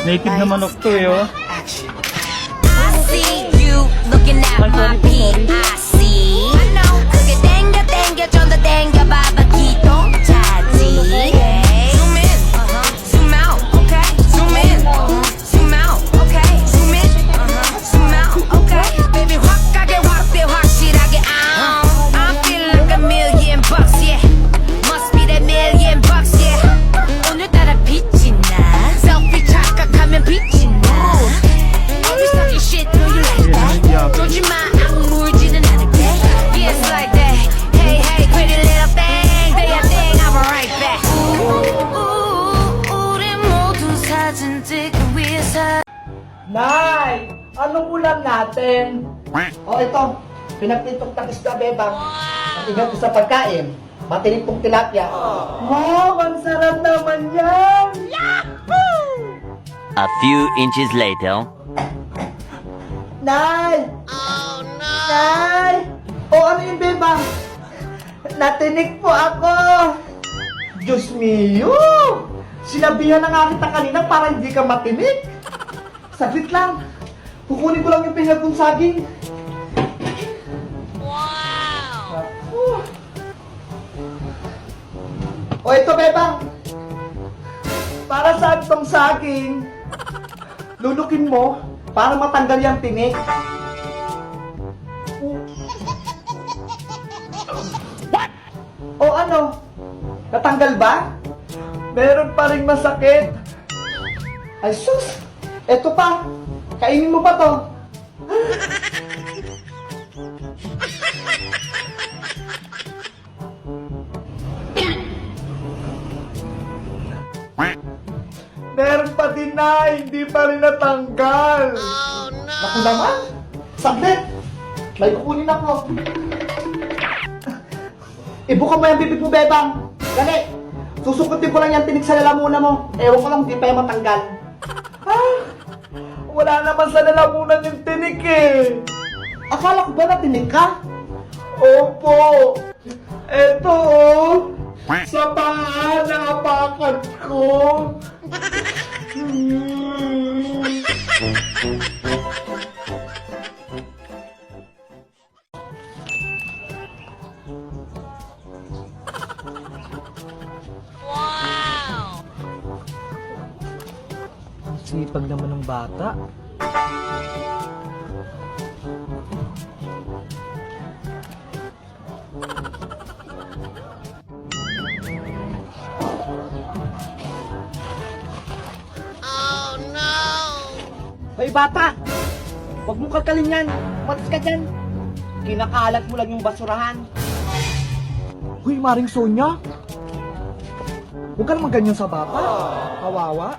Native na manok to eh, oh. I see you looking at my PIC. I know 그게 땡겨 좀 더 땡겨봐봐 기도 차지. Zoom in, zoom out, okay. Zoom in, zoom out, okay. Zoom in, zoom out, okay. Baby 확 가게 확대 확실하게 I'm feeling like $1,000,000, yeah. Must be that $1,000,000, yeah. 오늘따라 빛이 나. Selfie 착각하면 빛이 나. Always talking shit, know you like that. 쫄지 마, 안 물지는 않을게. Yeah, it's like that. Hey, hey, pretty little thing. Do your thing, I'll be right back. 우리 모두 사진 찍기 위해서. Nay! Anong ulam natin? O ito, pinagtitok ng isda, bebang. At ingat ko sa pagkain. Matinig pong tilapia. Wow, ang sarap naman yan! A few inches later. Nay! Oh, no! Nay! O ano yung bebang? Natinig po ako! Diyos mio! Sinabihan na nga kita kanina para hindi ka matinig. Saglit lang. Kukunin ko lang yung pinag kong saging. Wow! O ito, bebang. Para saan tong saging? Lulukin mo para matanggal yung tinik. What? O ano? Natanggal ba? Meron pa rin masakit. Ay sus! Eto pa! Kainin mo pa to! Meron pa din na, hindi pa rin natanggal. Oh, no! Naku naman! Saglit! May kukunin ako. Ibuka mo yung bibig mo, bebang. Dali! Susukutin ko lang yung tinig sa lalamunan mo. Ewan ko lang, hindi pa yung matanggal. Ah! Wala naman sa lalamunan yung tinig eh. Akala ko ba na tinig ka? Opo! Eto oh! Sa paa, naapakan ko! Wow! Sipag naman ng bata. Hoy bata! Huwag mo kakalin yan! Matas ka dyan! Kinakalat mo lang yung basurahan. Hoy Maring Sonya! Huwag ka naman ganyan sa bata. Kawawa.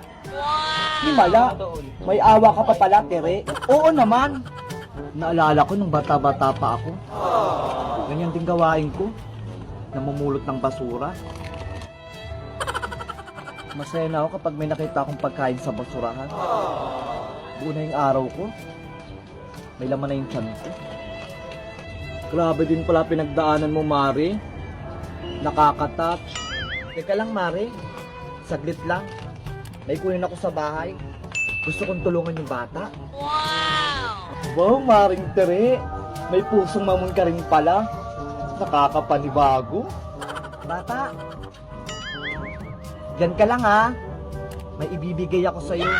Himala, may awa ka pa pala, Tere. Oo naman. Naalala ko nung bata-bata pa ako. Ganyan din gawain ko. Namumulot ng basura. Masaya na ako kapag may nakita akong pagkain sa basurahan. Buo na yung araw ko. May laman na yung tiyan ko. Grabe din pala pinagdaanan mo, Mari. Nakaka-touch. Teka lang, Mari. Saglit lang. May kunin ako sa bahay. Gusto kong tulungan yung bata. Wow! Wow, Maring Tere. May pusong mamon ka rin pala. Nakakapanibago. Bata. Diyan ka lang ha. May ibibigay ako sa'yo.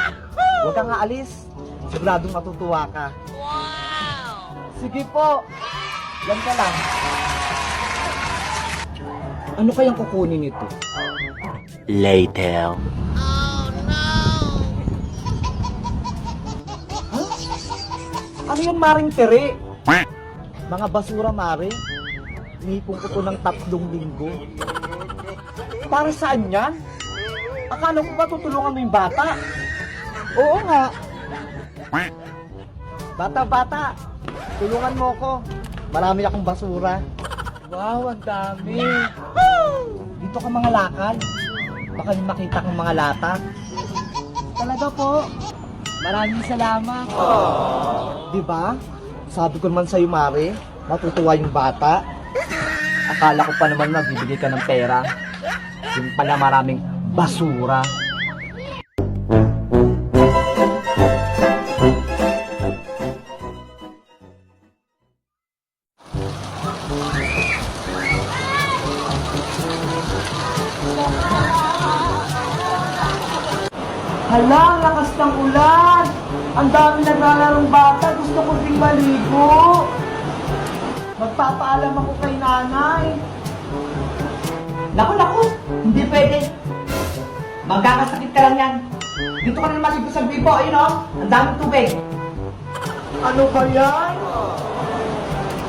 Huwag kang aalis. Siguradong matutuwa ka. Wow! Sige po. Diyan ka lang. Ano kayang kukunin nito? Later. Ano yung Maring Tere? Mga basura, Mare. Nipong ko to ng 3 linggo. Para saan yan? Akala ko ba tutulungan mo yung bata? Oo nga. Bata-bata, tulungan mo ko. Marami akong basura. Wow, ang dami. Dito ka mga lakal. Baka may makita kong mga lata. Talaga po. Maraming salamat. Diba? Sabi ko naman sa'yo, Mare, matutuwa yung bata. Akala ko pa naman magbibigay ka ng pera. Yung pala maraming basura. Hala, ang lakas ng ulan. Ang dami naglalarong bata. Gusto ko ding maligo. Magpapaalam ako kay nanay. Naku, hindi pwede. Magkakasakit ka lang yan. Dito ka na maligo sa gripo. Ayun o, ang daming tubig. Ano ba yan?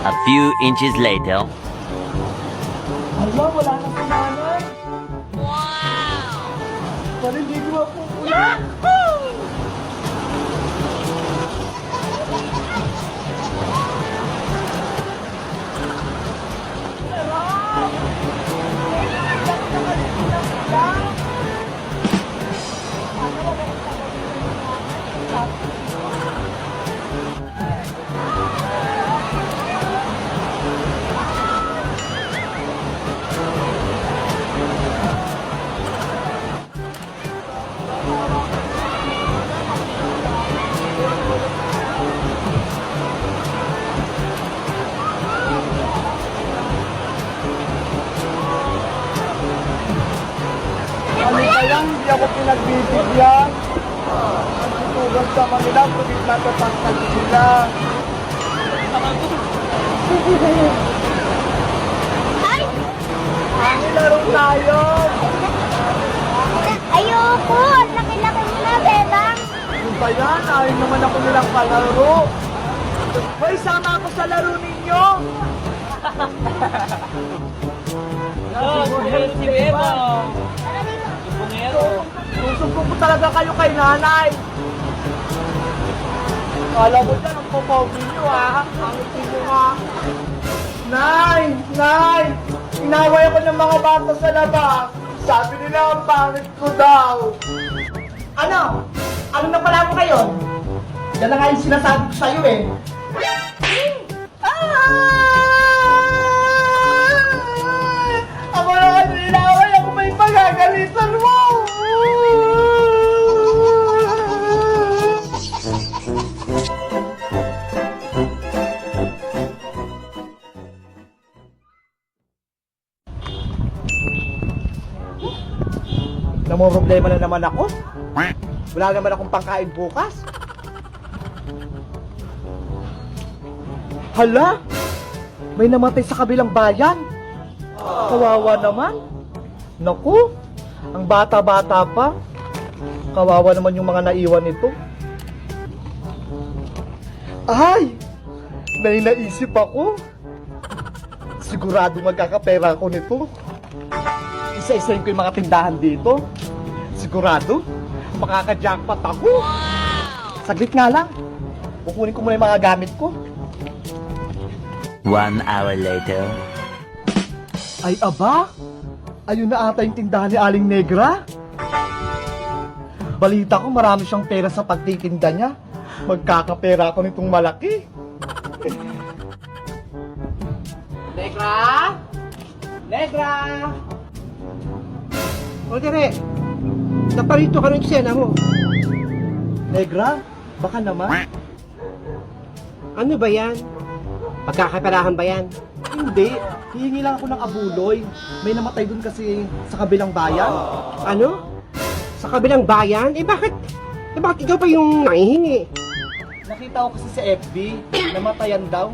A few inches later. Hala, wala na si nanay. Wow! Paliligo ako ulan. Ano ba yan? Hindi ako pinagbibigyan. Tutugan sa Manila, pagit natatangkal sila. Ay! Ano laro tayo? Ayoko! Ang laki-laki mo na, Bebang! Ano ba yan? Ayaw naman ako nilang kalaro. Hoy, sama ako sa laro ninyo. Si Beba. Susumbong ko talaga kayo kay nanay. Kala mo dyan, ang popogi nyo ha. Ang ito nyo nga. Nay! Nay! Inaway ako ng mga bata sa labas. Sabi nila ang pangit ko daw. Ano? Ano na pala mo kayo? Yan na nga yung sinasabi ko sa'yo eh. Ako na kasi inaway ako may pagagalitan mo. Problema na naman ako. Wala naman akong pangkain bukas. Hala! May namatay sa kabilang bayan. Kawawa naman. Naku, ang bata-bata pa. Kawawa naman yung mga naiwan nito. Ay! May naisip ako. Sigurado magkakapera ako nito. Isa-isahin ko yung mga tindahan dito. Sigurado, makaka-jackpot ako. Saglit nga lang. Kukunin ko muna yung mga gamit ko. 1 hour later. Ay aba, ayun na ata yung tindahan ni Aling Negra. Balita ko marami siyang pera sa pagtitinda niya. Magkakapera ako nitong malaki. Negra? Negra! O dire, naparito ka ng eksena mo. Negra, baka naman. Ano ba yan? Pagkakaperahan ba yan? Hindi, hihingi lang ako ng abuloy. May namatay dun kasi sa kabilang bayan. Ano? Sa kabilang bayan? Bakit ikaw pa yung nangihingi? Nakita ko kasi sa FB, namatayan daw.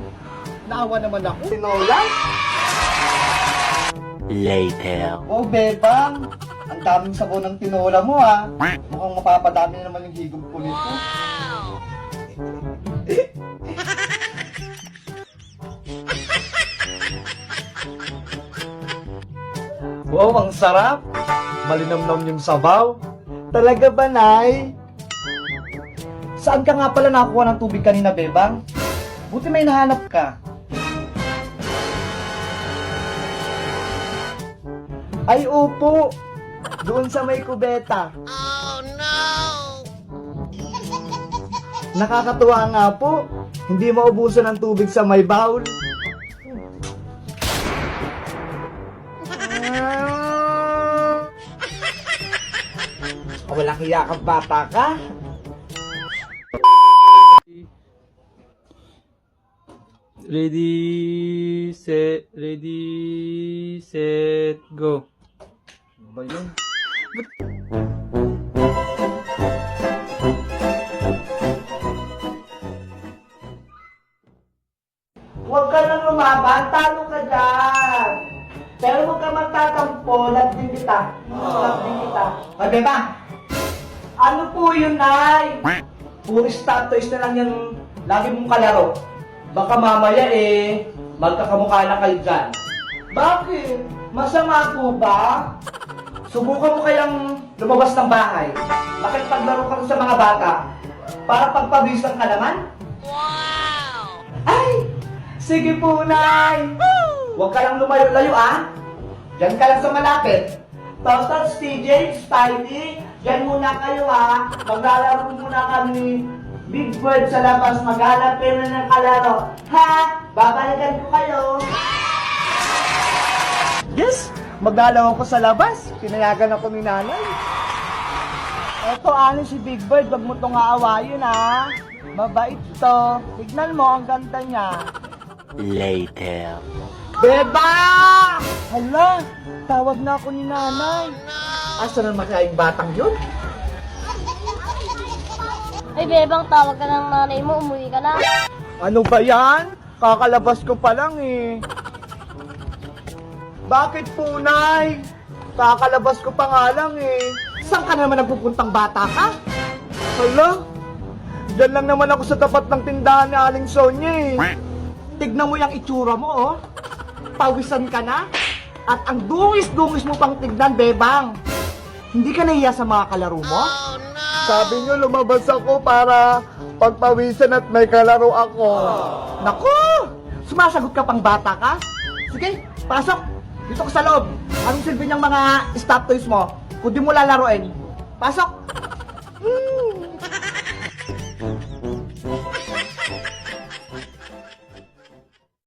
Naawa naman ako. Tinola? Later. Oh, Bebang, ang daming sabon ng tinola mo ha. Mukhang mapapadami na naman yung higop ko nito. Wow, ang sarap. Malinamnam yung sabaw. Talaga ba, Nay? Saan ka nga pala nakuha ng tubig kanina, Bebang? Buti may nahanap ka. Ay, opo. Doon sa may kubeta. Oh, no! Nakakatuwa nga po. Hindi maubusan ng tubig sa may bowl. Walang hiya kang bata ka. Ready, set, go. Ba yun? Pero huwag ka magtatampo, love din kita. Love din kita. Ay, Bebang! Ano po yun, Nay? Puro stop toys na lang yung lagi mong kalaro. Baka mamaya magkakamukha na kayo dyan. Bakit? Masama po ba? Subukan mo kayang lumabas ng bahay. Bakit paglaro ka sa mga bata? Para pagpabisan ka naman? Wow! Ay! Sige po, Nay! Huwag ka lang lumayo-layo, ah! Diyan ka lang sa malapit. Totos, TJ, Spidey, diyan muna kayo, ah! Maglalaro muna kami. Big Bird sa labas, maghanap kayo na ng kalaro. Ha? Babalikan ko kayo. Yes! Maglalaro ko sa labas. Pinayagan ako ni nanay. Eto, ano si Big Bird, wag mo itong aawayin, ha? Mabait to. Tignan mo, ang ganda niya. Later. Beba! Hala, tawag na ako ni nanay. Asa naman kaya yung batang yun? Ay, Bebang, tawag ka ng nanay mo, umuwi ka na. Ano ba yan? Kakalabas ko pa lang eh. Bakit po, Nay? Kakalabas ko pa nga lang eh. Saan ka naman nagpupuntang bata ka? Hala, dyan lang naman ako sa tapat ng tindahan ni Aling Sonia eh. Tignan mo yung itsura mo oh. Pawisan ka na. At ang dungis-dungis mo pang tignan, Bebang. Hindi ka nahiya sa mga kalaro mo? Sabi niyo lumabas ako para pagpawisan at may kalaro ako. Naku! Sumasagot ka pang bata ka? Sige, pasok. Dito ka sa loob. Anong silbi niyang mga stop toys mo? Kung di mo lalaroin. Pasok!